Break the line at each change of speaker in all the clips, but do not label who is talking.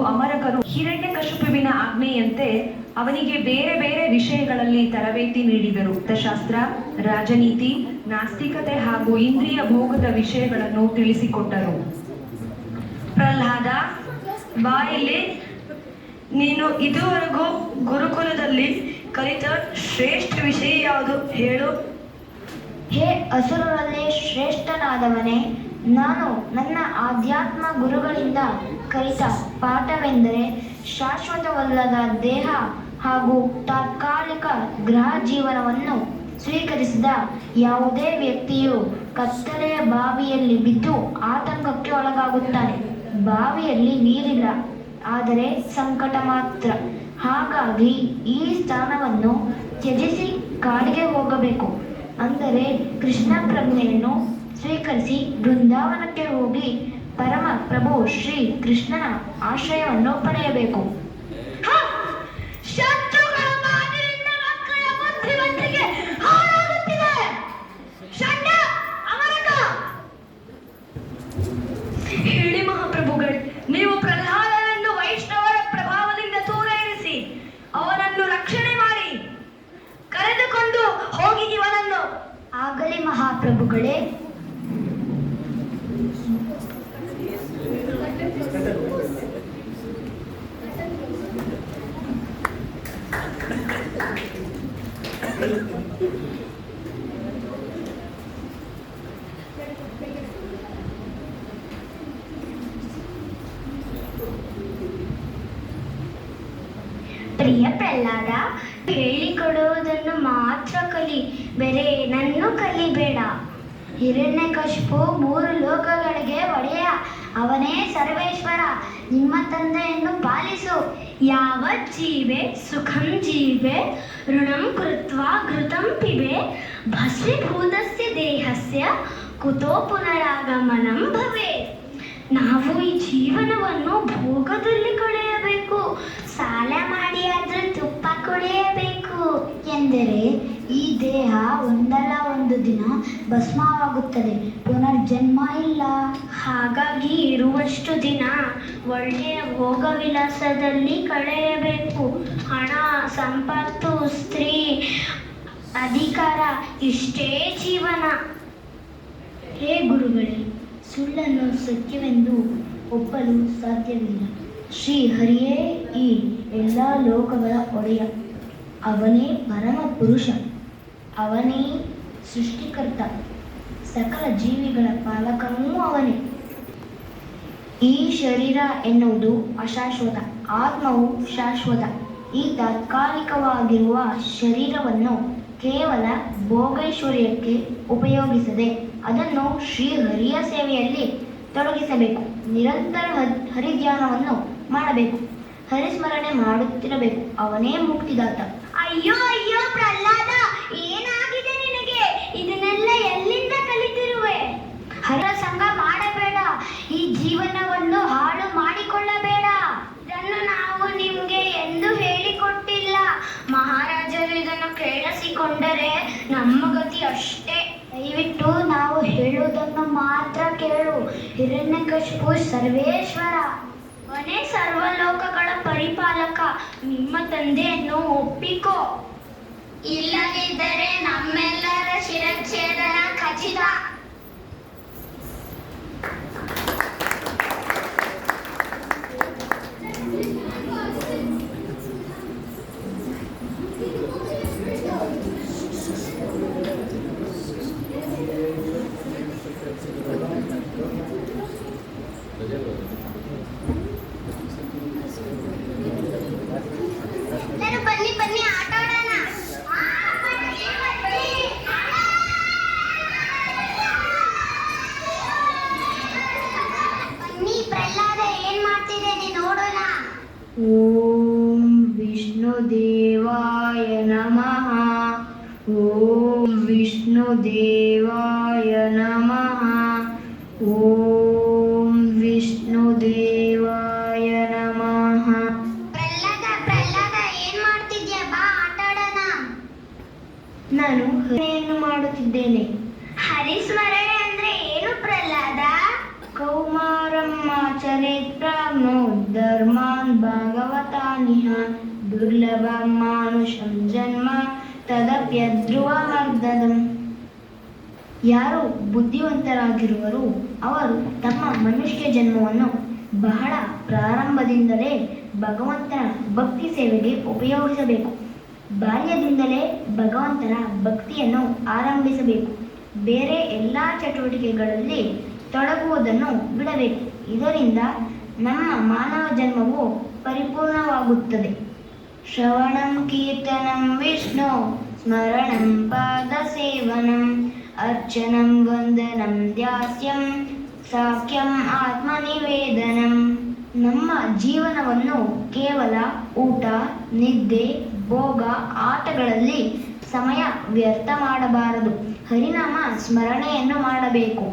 ಅಮರಕರು ಹಿರಣ್ಯಕಶಿಪುವಿನ ಆಜ್ಞೆಯಂತೆ ಅವನಿಗೆ ಬೇರೆ ಬೇರೆ ವಿಷಯಗಳಲ್ಲಿ ತರಬೇತಿ ನೀಡಿದರು. ಅರ್ಥಶಾಸ್ತ್ರ, ರಾಜನೀತಿ, ನಾಸ್ತಿಕತೆ ಹಾಗೂ ಇಂದ್ರಿಯ ಭೋಗದ ವಿಷಯಗಳನ್ನು ತಿಳಿಸಿಕೊಟ್ಟರು. ಪ್ರಹ್ಲಾದ, ಬಾ ಇಲ್ಲಿ. ನೀನು ಇದುವರೆಗೂ ಗುರುಕುಲದಲ್ಲಿ ಕಲಿತ ಶ್ರೇಷ್ಠ ವಿಷಯ ಯಾವುದು ಹೇಳು.
ಹೇ ಅಸುರರಲ್ಲಿ ಶ್ರೇಷ್ಠನಾದವನೇ, ನಾನು ನನ್ನ ಆಧ್ಯಾತ್ಮ ಗುರುಗಳಿಂದ ಕಲಿತ ಪಾಠವೆಂದರೆ ಶಾಶ್ವತವಲ್ಲದ ದೇಹ ಹಾಗೂ ತಾತ್ಕಾಲಿಕ ಗೃಹ ಜೀವನವನ್ನು ಸ್ವೀಕರಿಸಿದ ಯಾವುದೇ ವ್ಯಕ್ತಿಯು ಕತ್ತಲೆಯ ಬಾವಿಯಲ್ಲಿ ಬಿದ್ದು ಆತಂಕಕ್ಕೆ ಒಳಗಾಗುತ್ತಾನೆ. ಬಾವಿಯಲ್ಲಿ ನೀರಿಲ್ಲ, ಆದರೆ ಸಂಕಟ ಮಾತ್ರ. ಹಾಗಾಗಿ ಈ ಸ್ಥಾನವನ್ನು ತ್ಯಜಿಸಿ ಕಾಡಿಗೆ ಹೋಗಬೇಕು. ಅಂದರೆ ಕೃಷ್ಣ ಪ್ರಜ್ಞೆಯನ್ನು ಸ್ವೀಕರಿಸಿ ಬೃಂದಾವನಕ್ಕೆ ಹೋಗಿ ಪರಮ ಪ್ರಭು ಶ್ರೀ ಕೃಷ್ಣನ ಆಶ್ರಯವನ್ನು ಪಡೆಯಬೇಕು.
ಹೇಳಿ ಮಹಾಪ್ರಭುಗಳೇ, ನೀವು ಪ್ರಹ್ಲಾದನನ್ನು ವೈಷ್ಣವರ ಪ್ರಭಾವದಿಂದ ದೂರ ಇರಿಸಿ ಅವನನ್ನು ರಕ್ಷಣೆ ಮಾಡಿ ಕರೆದುಕೊಂಡು ಹೋಗಿ ಇವನನ್ನು.
ಆಗಲಿ ಮಹಾಪ್ರಭುಗಳೇ.
ಪ್ರಿಯ ಪ್ರಹ್ಲಾದ, ಹೇಳಿಕೊಡುವುದನ್ನು ಮಾತ್ರ ಕಲಿ, ಬೇರೆ ಏನನ್ನೂ ಕಲಿಬೇಡ. ಹಿರಣ್ಯಕಶಿಪು 3 ಲೋಕಗಳಿಗೆ ಒಡೆಯ, ಅವನೇ ಸರ್ವೇಶ್ವರ. ನಿಮ್ಮ ತಂದೆಯನ್ನು ಪಾಲಿಸು.
ಯಾವತ್ ಜೀವೆ ಸುಖಂ ಜೀವೆ ಋಣಂ ಕೃತ್ವಾ ಘೃತಂ ಪಿಬೆ ಭಸ್ಮೀಭೂತಸ್ಯ ದೇಹಸ್ಯ ಕುತೋ ಪುನರಾಗಮನಂ ಭವೇತ್. ನಾವು ಈ ಜೀವನವನ್ನು ಭೋಗದಲ್ಲಿ ಕಳೆಯಬೇಕು, ಸಾಲ ಮಾಡಿ ಆದ್ರೂ ತುಪ್ಪ ಕುಡಿಯಬೇಕು.
ಎಂದರೆ ಈ ದೇಹ ಒಂದಲ್ಲ ಒಂದು ದಿನ ಭಸ್ಮವಾಗುತ್ತದೆ, ಪುನರ್ಜನ್ಮ ಇಲ್ಲ.
ಹಾಗಾಗಿ ಇರುವಷ್ಟು ದಿನ ಒಳ್ಳೆಯ ಭೋಗ ವಿಲಾಸದಲ್ಲಿ ಕಳೆಯಬೇಕು. ಹಣ, ಸಂಪತ್ತು, ಸ್ತ್ರೀ, ಅಧಿಕಾರ ಇಷ್ಟೇ ಜೀವನ.
ಹೇ ಗುರುಗಳೇ, ಸುಳ್ಳನ್ನು ಸತ್ಯವೆಂದು ಒಪ್ಪಲು ಸಾಧ್ಯವಿಲ್ಲ. ಶ್ರೀ ಹರಿಯೇ ಈ ಎಲ್ಲ ಲೋಕಗಳ ಒಡೆಯ. ಅವನೇ ಪರಮ ಪುರುಷ, ಅವನೇ ಸೃಷ್ಟಿಕರ್ತ, ಸಕಲ ಜೀವಿಗಳ ಪಾಲಕನೂ ಅವನೇ. ಈ ಶರೀರ ಎನ್ನುವುದು ಅಶಾಶ್ವತ, ಆತ್ಮವು ಶಾಶ್ವತ. ಈ ತಾತ್ಕಾಲಿಕವಾಗಿರುವ ಶರೀರವನ್ನು ಕೇವಲ ಭೋಗೈಶ್ವರ್ಯಕ್ಕೆ ಉಪಯೋಗಿಸದೆ ಅದನ್ನು ಶ್ರೀಹರಿಯ ಸೇವೆಯಲ್ಲಿ ತೊಡಗಿಸಬೇಕು. ನಿರಂತರ ಹರಿಧ್ಯಾನವನ್ನು ಮಾಡಬೇಕು, ಹರಿಸ್ಮರಣೆ ಮಾಡುತ್ತಿರಬೇಕು. ಅವನೇ ಮುಕ್ತಿದಾತ.
ಅಯ್ಯೋ ಅಯ್ಯೋ ಪ್ರಹ್ಲಾದ, ಏನಾಗಿದೆ ನಿನಗೆ? ಇದನ್ನೆಲ್ಲ ಎಲ್ಲಿಂದ ಕಲಿತಿರುವೆ?
ಹರ ಸಂಗ ಮಾಡಬೇಡ, ಈ ಜೀವನವನ್ನು ಹಾಳು ಮಾಡಿಕೊಳ್ಳಬೇಡ.
ಇದನ್ನು ನಾವು ನಿಮ್ಗೆ ಎಂದು ಹೇಳಿಕೊಟ್ಟಿಲ್ಲ. ಮಹಾರಾಜರು ಇದನ್ನು ಕೇಳಿಸಿಕೊಂಡರೆ ನಮ್ಮ ಗತಿ ಅಷ್ಟೇ.
ದಯವಿಟ್ಟು ನಾವು ಹೇಳುವುದನ್ನು ಮಾತ್ರ ಕೇಳು. ಹಿರಣ್ಯಕಶಿಪು ಸರ್ವೇಶ್ವರ,
ಅವನೇ ಸರ್ವಲೋಕಗಳ ಪರಿಪಾಲಕ. ನಿಮ್ಮ ತಂದೆಯನ್ನು ಒಪ್ಪಿಕೋ, ಇಲ್ಲದಿದ್ದರೆ ನಮ್ಮೆಲ್ಲರ ಶಿರಚ್ಛೇದನ ಖಚಿತ. ಬನ್ನಿ ಬನ್ನಿ, ಆಟ ಆಡೋಣ. ಬನ್ನಿ ಪ್ರಹ್ಲಾದ, ಏನ್ ಮಾಡ್ತಿದ್ದೇನೆ ನೋಡೋಣ.
ಓಂ ವಿಷ್ಣುದೇವಾಯ ನಮಃ. ಓಂ ವಿಷ್ಣುದೇವಾಯ ನಮಃ. ಓಂ ವಿಷ್ಣುದೇವಾಯ ನಮಃ.
ಪ್ರಹ್ಲಾದ, ಏನ್ ಮಾಡ್ತಿದ್ಯಾ? ಬಾ ಆಟ ಆಡೋಣ.
ನಾನು ಹರಿಯನ್ನು ಮಾಡುತ್ತಿದ್ದೇನೆ.
ಹರಿಸ್ಮರಣೆ ಅಂದ್ರೆ ಏನು ಪ್ರಹ್ಲಾದ?
ಕೌಮಾರಂ ಆಚರೇತ್ ಪ್ರಾಜ್ಞೋ ಧರ್ಮಾನ್ ಭಾಗವತಾನಿಹ ದುರ್ಲಭಂ ಮಾನುಷಂ ಜನ್ಮ ತದಪ್ಯಧ್ರುವಮರ್ದದಂ. ಯಾರು ಬುದ್ಧಿವಂತರಾಗಿರುವರು ಅವರು ತಮ್ಮ ಮನುಷ್ಯ ಜನ್ಮವನ್ನು ಬಹಳ ಪ್ರಾರಂಭದಿಂದಲೇ ಭಗವಂತನ ಭಕ್ತಿ ಸೇವೆಗೆ ಉಪಯೋಗಿಸಬೇಕು. ಬಾಲ್ಯದಿಂದಲೇ ಭಗವಂತನ ಭಕ್ತಿಯನ್ನು ಆರಂಭಿಸಬೇಕು. ಬೇರೆ ಎಲ್ಲ ಚಟುವಟಿಕೆಗಳಲ್ಲಿ ತೊಡಗುವುದನ್ನು ಬಿಡಬೇಕು. ಇದರಿಂದ ನಮ್ಮ ಮಾನವ ಜನ್ಮವು ಪರಿಪೂರ್ಣವಾಗುತ್ತದೆ. ಶ್ರವಣಂ ಕೀರ್ತನಂ ವಿಷ್ಣು ಸ್ಮರಣಂ ಪಾದ ಸೇವನಂ ಅರ್ಚನಂ ವಂದನಂ ಧ್ಯಾಸ್ಯಂ ಸಾಖ್ಯಂ ಆತ್ಮನಿವೇದನಂ. ನಮ್ಮ ಜೀವನವನ್ನು ಕೇವಲ ಊಟ, ನಿದ್ದೆ, ಭೋಗ, ಆಟಗಳಲ್ಲಿ ಸಮಯ ವ್ಯರ್ಥ ಮಾಡಬಾರದು. ಹರಿನಾಮ ಸ್ಮರಣೆಯನ್ನು ಮಾಡಬೇಕು.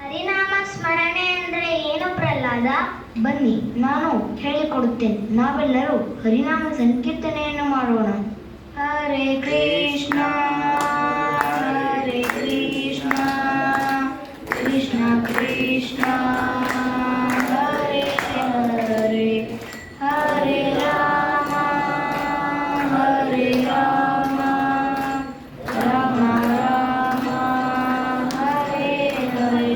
ಹರಿನಾಮ ಸ್ಮರಣೆ ಅಂದ್ರೆ ಏನು ಪ್ರಹ್ಲಾದ?
ಬನ್ನಿ, ನಾನು ಹೇಳಿಕೊಡುತ್ತೇನೆ. ನಾವೆಲ್ಲರೂ ಹರಿನಾಮ ಸಂಕೀರ್ತನೆಯನ್ನು ಮಾಡೋಣ. ಹರೇ ಕೃಷ್ಣ ಹರೇ ಕೃಷ್ಣ ಕೃಷ್ಣ ಕೃಷ್ಣ ಹರೇ ಹರೇ ಹರೇ ರಾಮ ಹರೇ ರಾಮ ರಾಮ ರಾಮ ಹರೇ ಹರೇ.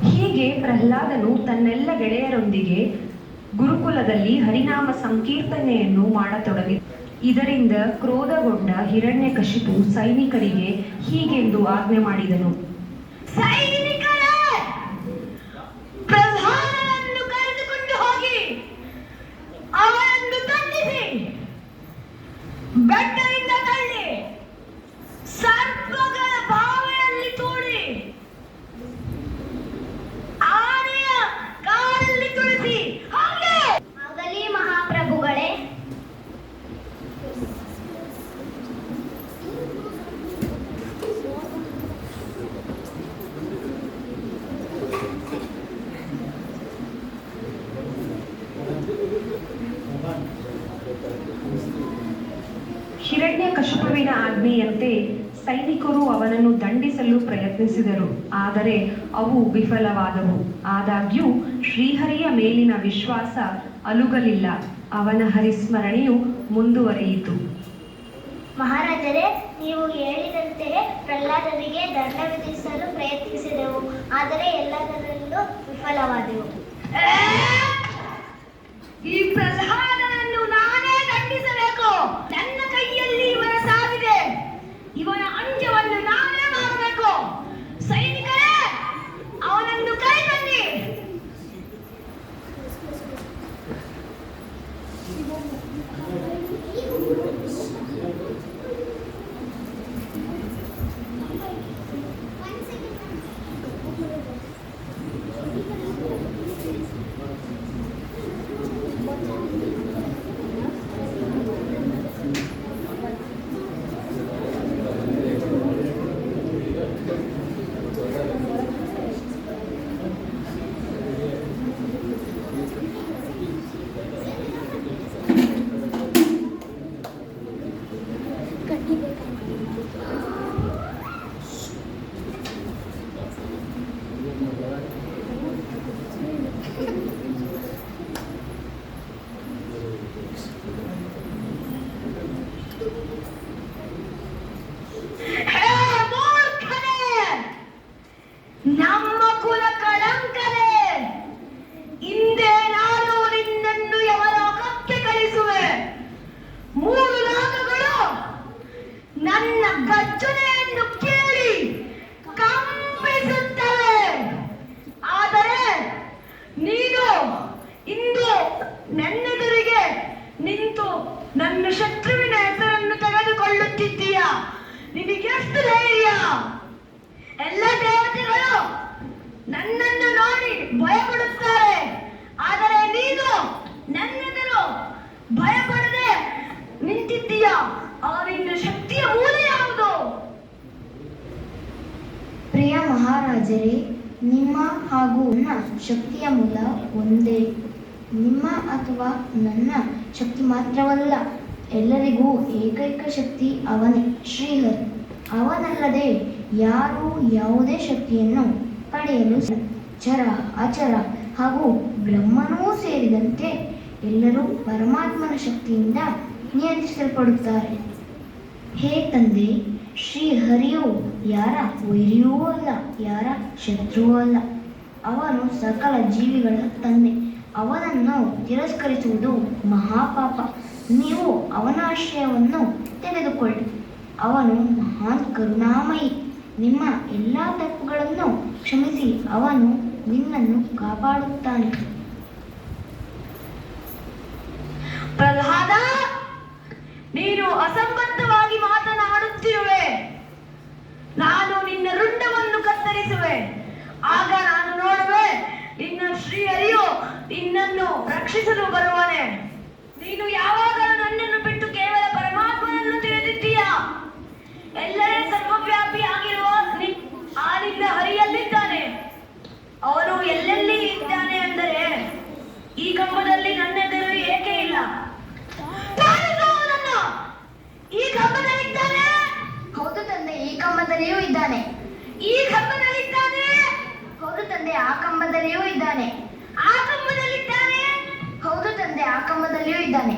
ಹೀಗೆ ಪ್ರಹ್ಲಾದನು ತನ್ನೆಲ್ಲ ಗೆಳೆಯರೊಂದಿಗೆ ಗುರುಕುಲದಲ್ಲಿ ಹರಿನಾಮ ಸಂಕೀರ್ತನೆಯನ್ನು ಮಾಡತೊಡಗಿದ. ಇದರಿಂದ ಕ್ರೋಧಗೊಂಡ ಹಿರಣ್ಯಕಶಿಪು ಸೈನಿಕರಿಗೆ ಹೀಗೆಂದು ಆಜ್ಞೆ ಮಾಡಿದನು.
ಸೈನಿಕರೇ, ಪ್ರಧಾನನನ್ನು ಕರೆದುಕೊಂಡು ಹೋಗಿ ಅವನನ್ನು ದಂಡಿಸಿ ಬೆಟ್ಟದಿಂದ ತಳ್ಳಿ ಸರ್ಪಗಳ ಬಾವೆಯಲ್ಲಿ ತೂಡಿ ಆನೆಯ ಕಾಲಲ್ಲಿ ತುಳಿಸಿ.
ಆಗಲಿ ಮಹಾಪ್ರಭುಗಳೇ.
ಹಿರಣ್ಯಕಶಿಪುವಿನ ಆಜ್ಞೆಯಂತೆ ಸೈನಿಕರು ಅವನನ್ನು ದಂಡಿಸಲು ಪ್ರಯತ್ನಿಸಿದರು. ಆದರೆ ಅವು ವಿಫಲವಾದವು. ಆದಾಗ್ಯೂ ಶ್ರೀಹರಿಯ ಮೇಲಿನ ವಿಶ್ವಾಸ ಅಲುಗಲಿಲ್ಲ. ಅವನ ಹರಿಸ್ಮರಣೆಯು ಮುಂದುವರಿಯಿತು.
ಮಹಾರಾಜರೇ, ನೀವು ಹೇಳಿದಂತೆಯೇ ಪ್ರಹ್ಲಾದನಿಗೆ ದಂಡ ವಿಧಿಸಲು ಪ್ರಯತ್ನಿಸಿದೆವು. ಆದರೆ ಎಲ್ಲದರಲ್ಲೂ ವಿಫಲವಾದೆವು.
ಈ ಪ್ರಹ್ಲಾದನನ್ನು ನಾನೇ ದಂಡಿಸಬೇಕು. ನನ್ನ ಕೈಯಲ್ಲಿ ಇವನ ಸಾವಿದೆ. ಇವನ ಅಂತ್ಯವನ್ನು ನಾನೇ ಮಾಡಬೇಕು. ಸೈನಿಕರೇ, ಅವನನ್ನು ಕೈ ಬನ್ನಿ. ನಮ್ಮ ಕುಲ ಕಳಂಕವೇ. ಹಿಂದೆ ನಾನು ನಿನ್ನನ್ನು ಯವಲೋಕಕ್ಕೆ ಕಳಿಸುವೆ. 3 ಲೋಕಗಳು ನನ್ನ ಗರ್ಜನೆಯನ್ನು ಕೇಳಿ ಕಂಪಿಸುತ್ತವೆ. ಆದರೆ ನೀನು ಇಂದು ನನ್ನೆದುರಿಗೆ ನಿಂತು ನನ್ನ ಶತ್ರುವಿನ ಹೆಸರನ್ನು ತೆಗೆದುಕೊಳ್ಳುತ್ತಿದ್ದೀಯ. ನಿನಗೆಷ್ಟು ಧೈರ್ಯ? ಎಲ್ಲ ದೇವತೆಗಳು ನನ್ನನ್ನು ನೋಡಿ ಭಯಪಡುತ್ತಾರೆ. ಆದರೆ ನೀನು ನನ್ನೆದುರು ಭಯಪಡದೆ ನಿಂತಿದ್ದೀಯ. ನಿನ್ನ ಶಕ್ತಿಯ ಮೂಲ ಯಾವುದು?
ಪ್ರಿಯ ಮಹಾರಾಜರೇ, ನಿಮ್ಮ ಹಾಗೂ ನನ್ನ ಶಕ್ತಿಯ ಮೂಲ ಒಂದೇ. ನಿಮ್ಮ ಅಥವಾ ನನ್ನ ಶಕ್ತಿ ಮಾತ್ರವಲ್ಲ, ಎಲ್ಲರಿಗೂ ಏಕೈಕ ಶಕ್ತಿ ಅವನೇ, ಶ್ರೀಹರಿ. ಅವನಲ್ಲದೆ ಯಾರೂ ಯಾವುದೇ ಶಕ್ತಿಯನ್ನು ಪಡೆಯಲು ಚರ ಅಚರ ಹಾಗೂ ಬ್ರಹ್ಮನೂ ಸೇರಿದಂತೆ ಎಲ್ಲರೂ ಪರಮಾತ್ಮನ ಶಕ್ತಿಯಿಂದ ನಿಯಂತ್ರಿಸಲ್ಪಡುತ್ತಾರೆ. ಹೇ ತಂದೆ, ಶ್ರೀಹರಿಯು ಯಾರ ವೈರಿಯೂ ಅಲ್ಲ, ಯಾರ ಶತ್ರುವೂ ಅಲ್ಲ. ಅವನು ಸಕಲ ಜೀವಿಗಳ ತಂದೆ. ಅವನನ್ನು ತಿರಸ್ಕರಿಸುವುದು ಮಹಾಪಾಪ. ನೀವು ಅವನ ಆಶ್ರಯವನ್ನು ತೆಗೆದುಕೊಳ್ಳಿ. ಅವನು ಮಹಾನ್ ಕರುಣಾಮಯಿ. ನಿಮ್ಮ ಎಲ್ಲ ತಪ್ಪುಗಳನ್ನು ಕ್ಷಮಿಸಿ ಅವನು ನಿನ್ನನ್ನು ಕಾಪಾಡುತ್ತಾನೆ.
ಪ್ರಹ್ಲಾದ, ನೀನು ಅಸಂಬದ್ಧವಾಗಿ ಮಾತನಾಡುತ್ತಿರುವೆ. ನಾನು ನಿನ್ನ ರುಂಡವನ್ನು ಕತ್ತರಿಸುವೆ. ಆಗ ನಾನು ನೋಡುವೆ, ನಿನ್ನ ಶ್ರೀಹರಿಯು ನಿನ್ನನ್ನು ರಕ್ಷಿಸಲು ಬರುವನೆ. ನೀನು ಯಾವಾಗಲೂ ನನ್ನನ್ನು ಬಿಟ್ಟು ಕೇವಲ ಪರಮಾತ್ಮನನ್ನು ತಿಳಿದಿದ್ದೀಯ. ಎಲ್ಲರೇ ಸರ್ವವ್ಯಾಪಿ ಆಗಿರುವ ಆ ನಿನ್ನ ಹರಿಯಲ್ಲಿದ್ದಾನೆ. ಅವನು ಎಲ್ಲೆಲ್ಲಿ ಇದ್ದಾನೆ ಅಂದರೆ ಈ ಕಂಬದಲ್ಲಿ ನನ್ನೆದುರು ಏಕೆ ಇಲ್ಲ? ಈ ಕಂಬದಲ್ಲಿದ್ದಾನೆ.
ಹೌದು ತಂದೆ, ಈ ಕಂಬದಲ್ಲಿಯೂ ಇದ್ದಾನೆ.
ಈ ಕಂಬದಲ್ಲಿದ್ದಾನೆ.
ಹೌದು ತಂದೆ, ಆ ಕಂಬದಲ್ಲಿಯೂ ಇದ್ದಾನೆ.
ಆ ಕಂಬದಲ್ಲಿದ್ದಾನೆ.
ಹೌದು ತಂದೆ, ಆ ಕಂಬದಲ್ಲಿಯೂ ಇದ್ದಾನೆ.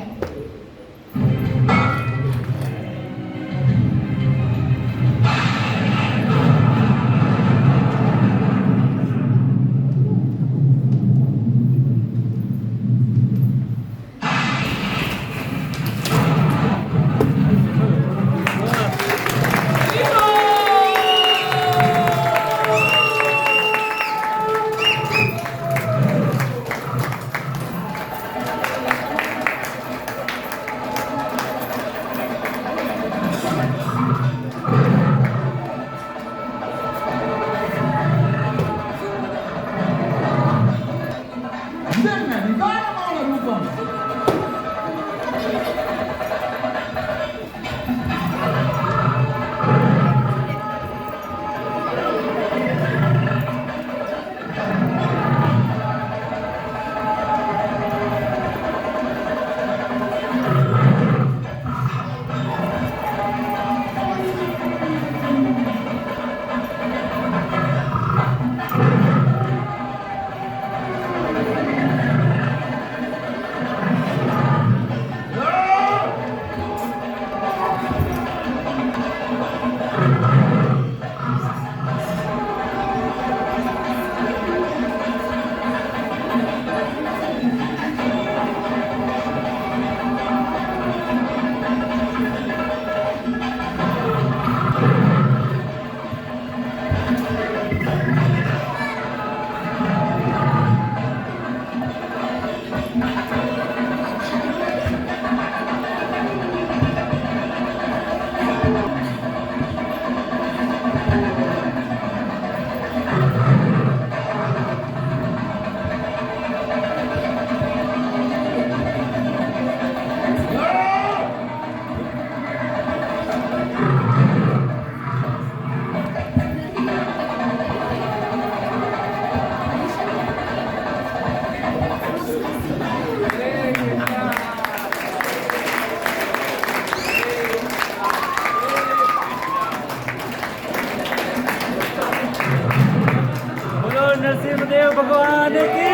नरसिंहदेव भगवान की